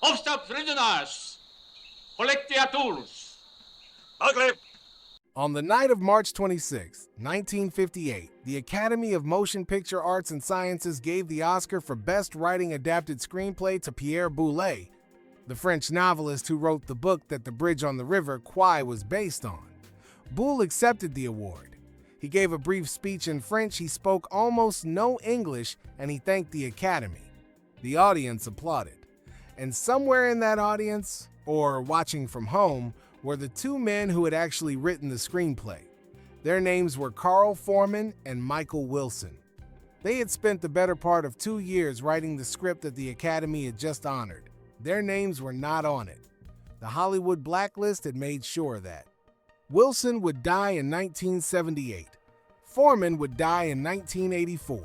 Hofstab prisoners, collect their tools. Ugly. On the night of March 26, 1958, the Academy of Motion Picture Arts and Sciences gave the Oscar for Best Writing Adapted Screenplay to Pierre Boulle, the French novelist who wrote the book that The Bridge on the River Kwai was based on. Boulle accepted the award. He gave a brief speech in French, he spoke almost no English, and he thanked the Academy. The audience applauded. And somewhere in that audience, or watching from home, were the two men who had actually written the screenplay. Their names were Foreman and Michael Wilson. They had spent the better part of 2 years writing the script that the Academy had just honored. Their names were not on it. The Hollywood blacklist had made sure of that. Wilson would die in 1978. Foreman would die in 1984.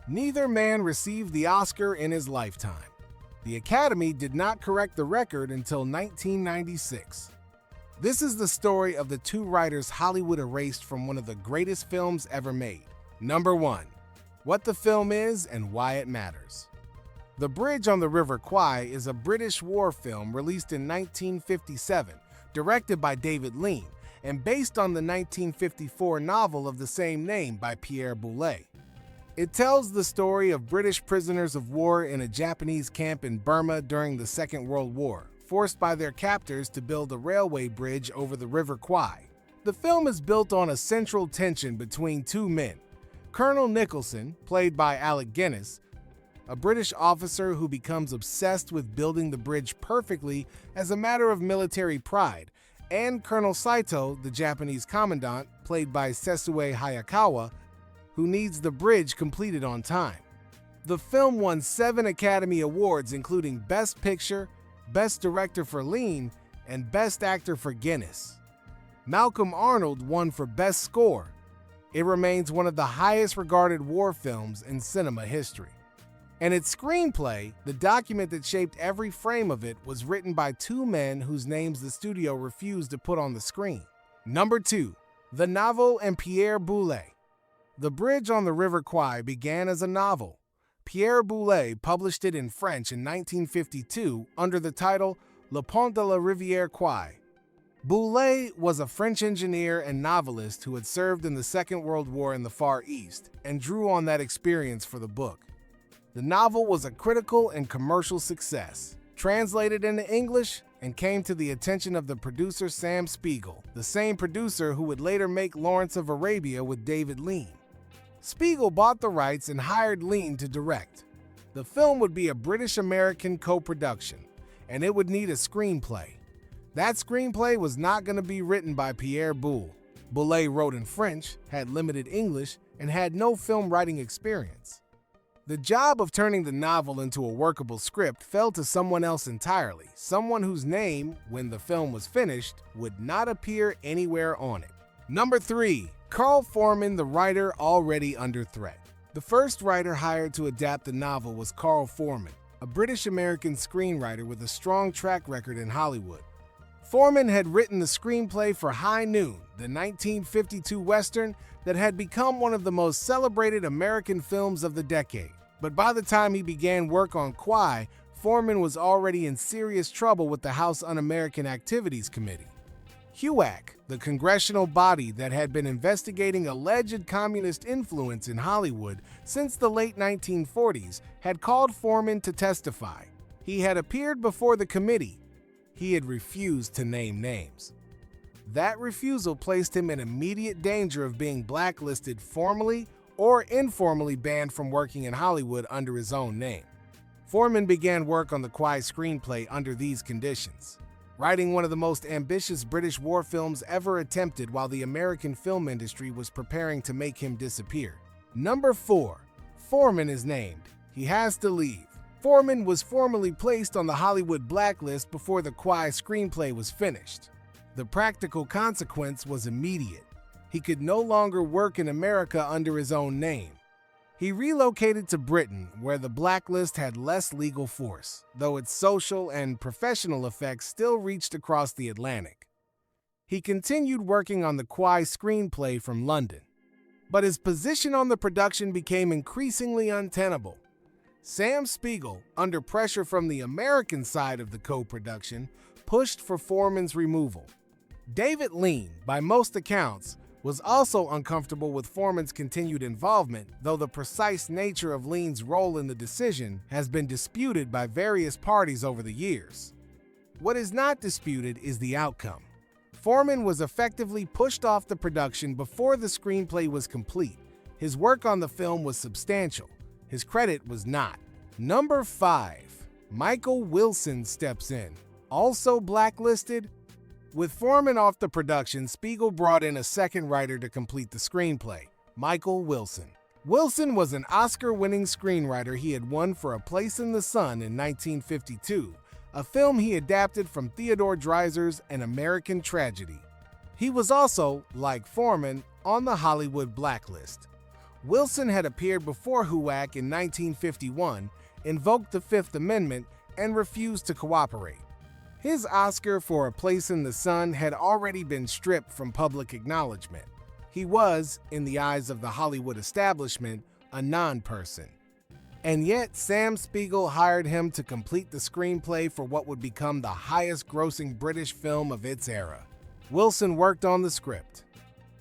Neither man received the Oscar in his lifetime. The Academy did not correct the record until 1996. This is the story of the two writers Hollywood erased from one of the greatest films ever made. Number 1. What the film is and why it matters. The Bridge on the River Kwai is a British war film released in 1957, directed by David Lean, and based on the 1954 novel of the same name by Pierre Boulle. It tells the story of British prisoners of war in a Japanese camp in Burma during the Second World War, forced by their captors to build a railway bridge over the River Kwai. The film is built on a central tension between two men. Colonel Nicholson, played by Alec Guinness, a British officer who becomes obsessed with building the bridge perfectly as a matter of military pride, and Colonel Saito, the Japanese commandant, played by Sesue Hayakawa, who needs the bridge completed on time. The film won 7 Academy Awards, including Best Picture, Best Director for Lean, and Best Actor for Guinness. Malcolm Arnold won for Best Score. It remains one of the highest regarded war films in cinema history. And its screenplay, the document that shaped every frame of it, was written by two men whose names the studio refused to put on the screen. Number 2. The novel and Pierre Boulle. The Bridge on the River Kwai began as a novel. Pierre Boulle published it in French in 1952 under the title Le Pont de la Rivière Kwai. Boulle was a French engineer and novelist who had served in the Second World War in the Far East and drew on that experience for the book. The novel was a critical and commercial success, translated into English, and came to the attention of the producer Sam Spiegel, the same producer who would later make Lawrence of Arabia with David Lean. Spiegel bought the rights and hired Lean to direct. The film would be a British-American co-production, and it would need a screenplay. That screenplay was not going to be written by Pierre Boulle. Boulle wrote in French, had limited English, and had no film writing experience. The job of turning the novel into a workable script fell to someone else entirely, someone whose name, when the film was finished, would not appear anywhere on it. Number 3. Foreman, the writer already under threat. The first writer hired to adapt the novel was Foreman, a British-American screenwriter with a strong track record in Hollywood. Foreman had written the screenplay for High Noon, the 1952 Western that had become one of the most celebrated American films of the decade. But by the time he began work on Kwai, Foreman was already in serious trouble with the House Un-American Activities Committee. HUAC, the congressional body that had been investigating alleged communist influence in Hollywood since the late 1940s, had called Foreman to testify. He had appeared before the committee. He had refused to name names. That refusal placed him in immediate danger of being blacklisted, formally or informally banned from working in Hollywood under his own name. Foreman began work on the Kwai screenplay under these conditions, writing one of the most ambitious British war films ever attempted while the American film industry was preparing to make him disappear. Number 4. Foreman is named. He has to leave. Foreman was formally placed on the Hollywood blacklist before the Kwai screenplay was finished. The practical consequence was immediate. He could no longer work in America under his own name. He relocated to Britain, where the blacklist had less legal force, though its social and professional effects still reached across the Atlantic. He continued working on the Kwai screenplay from London, but his position on the production became increasingly untenable. Sam Spiegel, under pressure from the American side of the co-production, pushed for Foreman's removal. David Lean, by most accounts, was also uncomfortable with Foreman's continued involvement, though the precise nature of Lean's role in the decision has been disputed by various parties over the years. What is not disputed is the outcome. Foreman was effectively pushed off the production before the screenplay was complete. His work on the film was substantial. His credit was not. Number 5. Michael Wilson steps in. Also blacklisted? With Foreman off the production, Spiegel brought in a second writer to complete the screenplay, Michael Wilson. Wilson was an Oscar-winning screenwriter. He had won for A Place in the Sun in 1952, a film he adapted from Theodore Dreiser's An American Tragedy. He was also, like Foreman, on the Hollywood blacklist. Wilson had appeared before HUAC in 1951, invoked the Fifth Amendment, and refused to cooperate. His Oscar for A Place in the Sun had already been stripped from public acknowledgement. He was, in the eyes of the Hollywood establishment, a non-person. And yet, Sam Spiegel hired him to complete the screenplay for what would become the highest-grossing British film of its era. Wilson worked on the script.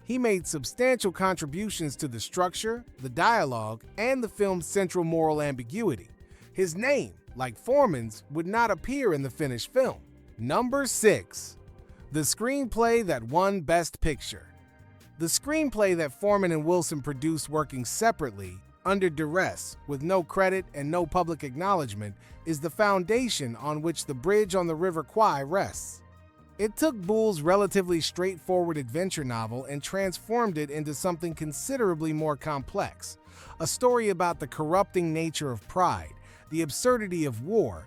He made substantial contributions to the structure, the dialogue, and the film's central moral ambiguity. His name, like Foreman's, would not appear in the finished film. Number 6. The screenplay that won Best Picture. The screenplay that Foreman and Wilson produced working separately, under duress, with no credit and no public acknowledgement, is the foundation on which The Bridge on the River Kwai rests. It took Boulle's relatively straightforward adventure novel and transformed it into something considerably more complex, a story about the corrupting nature of pride, the absurdity of war,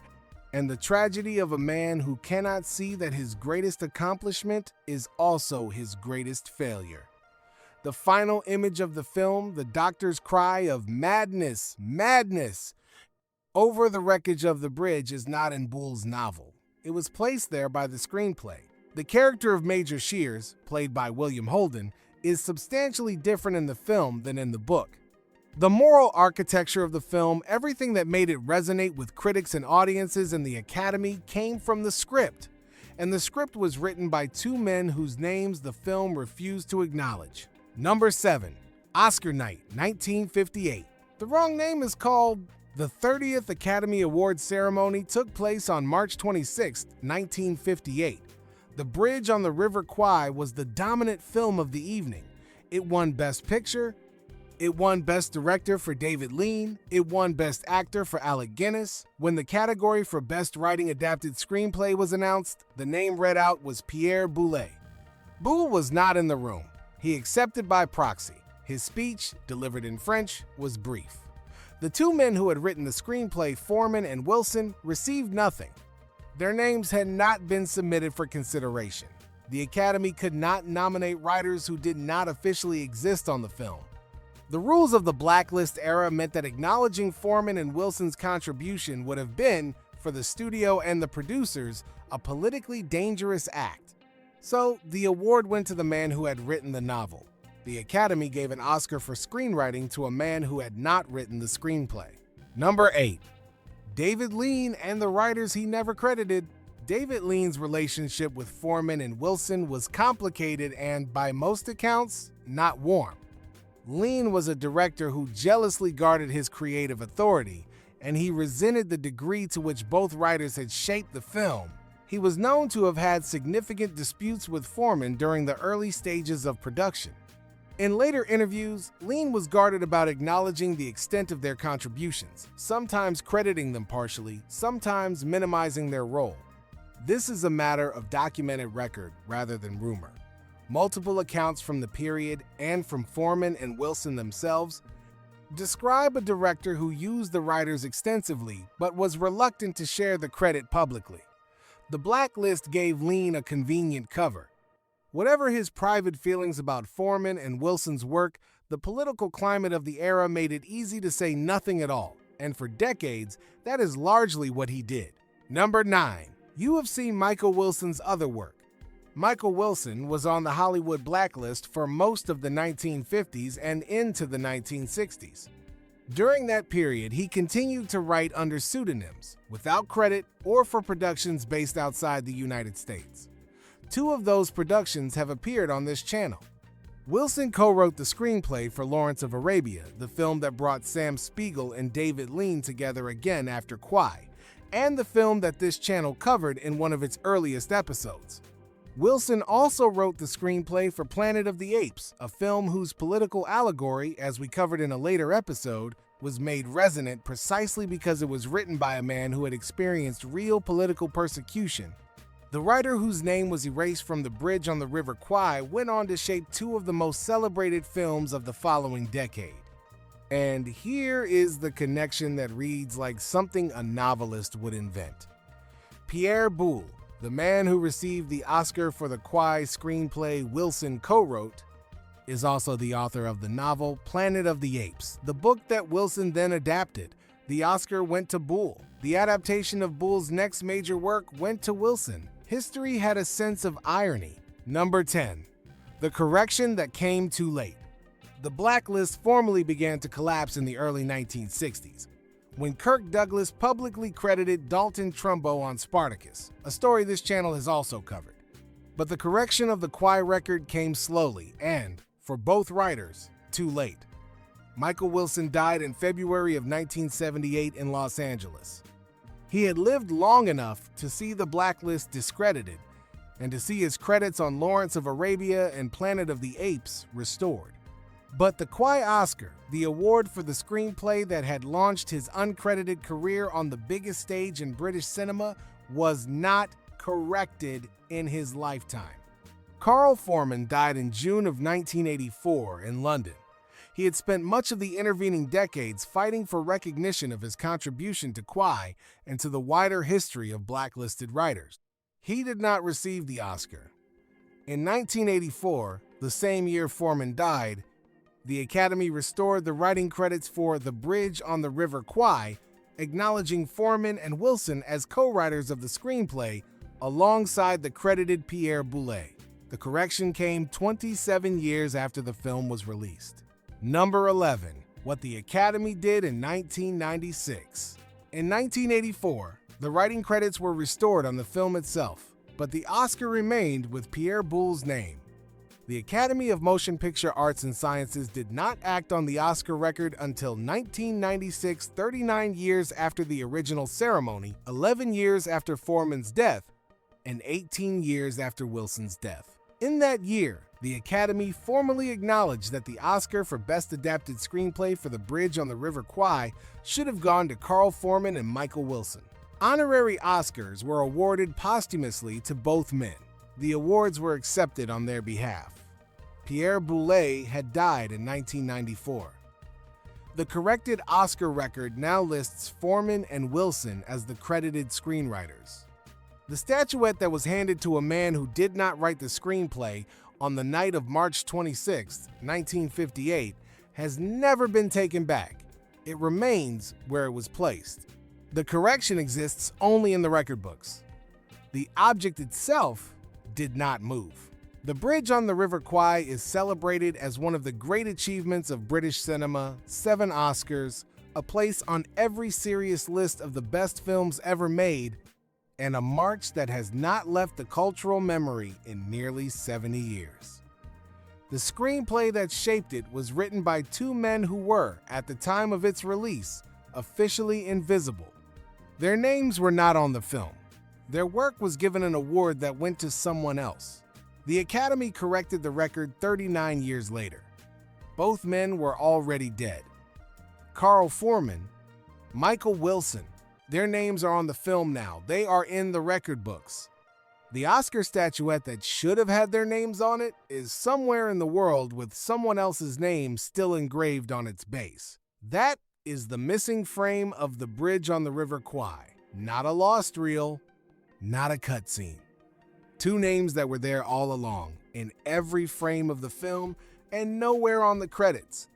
and the tragedy of a man who cannot see that his greatest accomplishment is also his greatest failure. The final image of the film, the doctor's cry of "Madness! Madness!" over the wreckage of the bridge, is not in Boulle's novel. It was placed there by the screenplay. The character of Major Shears, played by William Holden, is substantially different in the film than in the book. The moral architecture of the film, everything that made it resonate with critics and audiences and the Academy, came from the script. And the script was written by two men whose names the film refused to acknowledge. Number 7. Oscar Night, 1958. The wrong name is called... The 30th Academy Awards ceremony took place on March 26, 1958. The Bridge on the River Kwai was the dominant film of the evening. It won Best Picture. It won Best Director for David Lean. It won Best Actor for Alec Guinness. When the category for Best Writing Adapted Screenplay was announced, the name read out was Pierre Boulle. Boulle was not in the room. He accepted by proxy. His speech, delivered in French, was brief. The two men who had written the screenplay, Foreman and Wilson, received nothing. Their names had not been submitted for consideration. The Academy could not nominate writers who did not officially exist on the film. The rules of the blacklist era meant that acknowledging Foreman and Wilson's contribution would have been, for the studio and the producers, a politically dangerous act. So, the award went to the man who had written the novel. The Academy gave an Oscar for screenwriting to a man who had not written the screenplay. Number 8. David Lean and the writers he never credited. David Lean's relationship with Foreman and Wilson was complicated and, by most accounts, not warm. Lean was a director who jealously guarded his creative authority, and he resented the degree to which both writers had shaped the film. He was known to have had significant disputes with Foreman during the early stages of production. In later interviews, Lean was guarded about acknowledging the extent of their contributions, sometimes crediting them partially, sometimes minimizing their role. This is a matter of documented record rather than rumor. Multiple accounts from the period and from Foreman and Wilson themselves describe a director who used the writers extensively but was reluctant to share the credit publicly. The blacklist gave Lean a convenient cover. Whatever his private feelings about Foreman and Wilson's work, the political climate of the era made it easy to say nothing at all, and for decades, that is largely what he did. Number 9. You have seen Michael Wilson's other work. Michael Wilson was on the Hollywood blacklist for most of the 1950s and into the 1960s. During that period, he continued to write under pseudonyms, without credit or for productions based outside the United States. 2 of those productions have appeared on this channel. Wilson co-wrote the screenplay for Lawrence of Arabia, the film that brought Sam Spiegel and David Lean together again after Kwai, and the film that this channel covered in one of its earliest episodes. Wilson also wrote the screenplay for Planet of the Apes, a film whose political allegory, as we covered in a later episode, was made resonant precisely because it was written by a man who had experienced real political persecution. The writer, whose name was erased from the bridge on the River Kwai, went on to shape 2 of the most celebrated films of the following decade. And here is the connection that reads like something a novelist would invent. Pierre Boulle, the man who received the Oscar for the Kwai screenplay Wilson co-wrote, is also the author of the novel Planet of the Apes, the book that Wilson then adapted. The Oscar went to Boulle. The adaptation of Boulle's next major work went to Wilson. History had a sense of irony. Number 10. The correction that came too late. The blacklist formally began to collapse in the early 1960s, when Kirk Douglas publicly credited Dalton Trumbo on Spartacus, a story this channel has also covered. But the correction of the Kwai record came slowly and, for both writers, too late. Michael Wilson died in February of 1978 in Los Angeles. He had lived long enough to see the blacklist discredited and to see his credits on Lawrence of Arabia and Planet of the Apes restored. But the Kwai Oscar, the award for the screenplay that had launched his uncredited career on the biggest stage in British cinema, was not corrected in his lifetime. Carl Foreman died in June of 1984 in London. He had spent much of the intervening decades fighting for recognition of his contribution to Kwai and to the wider history of blacklisted writers. He did not receive the Oscar. In 1984, the same year Foreman died, the Academy restored the writing credits for The Bridge on the River Kwai, acknowledging Foreman and Wilson as co-writers of the screenplay alongside the credited Pierre Boulle. The correction came 27 years after the film was released. Number 11. What the Academy did in 1996. In 1984, the writing credits were restored on the film itself, but the Oscar remained with Pierre Boulle's name. The Academy of Motion Picture Arts and Sciences did not act on the Oscar record until 1996, 39 years after the original ceremony, 11 years after Foreman's death, and 18 years after Wilson's death. In that year, the Academy formally acknowledged that the Oscar for Best Adapted Screenplay for The Bridge on the River Kwai should have gone to Carl Foreman and Michael Wilson. Honorary Oscars were awarded posthumously to both men. The awards were accepted on their behalf. Pierre Boulle had died in 1994. The corrected Oscar record now lists Foreman and Wilson as the credited screenwriters. The statuette that was handed to a man who did not write the screenplay on the night of March 26, 1958, has never been taken back. It remains where it was placed. The correction exists only in the record books. The object itself did not move. The Bridge on the River Kwai is celebrated as one of the great achievements of British cinema, 7 Oscars, a place on every serious list of the best films ever made, and a march that has not left the cultural memory in nearly 70 years. The screenplay that shaped it was written by 2 men who were, at the time of its release, officially invisible. Their names were not on the film. Their work was given an award that went to someone else. The Academy corrected the record 39 years later. Both men were already dead. Carl Foreman, Michael Wilson, their names are on the film now. They are in the record books. The Oscar statuette that should have had their names on it is somewhere in the world with someone else's name still engraved on its base. That is the missing frame of The Bridge on the River Kwai. Not a lost reel, not a cutscene. 2 names that were there all along, in every frame of the film and nowhere on the credits.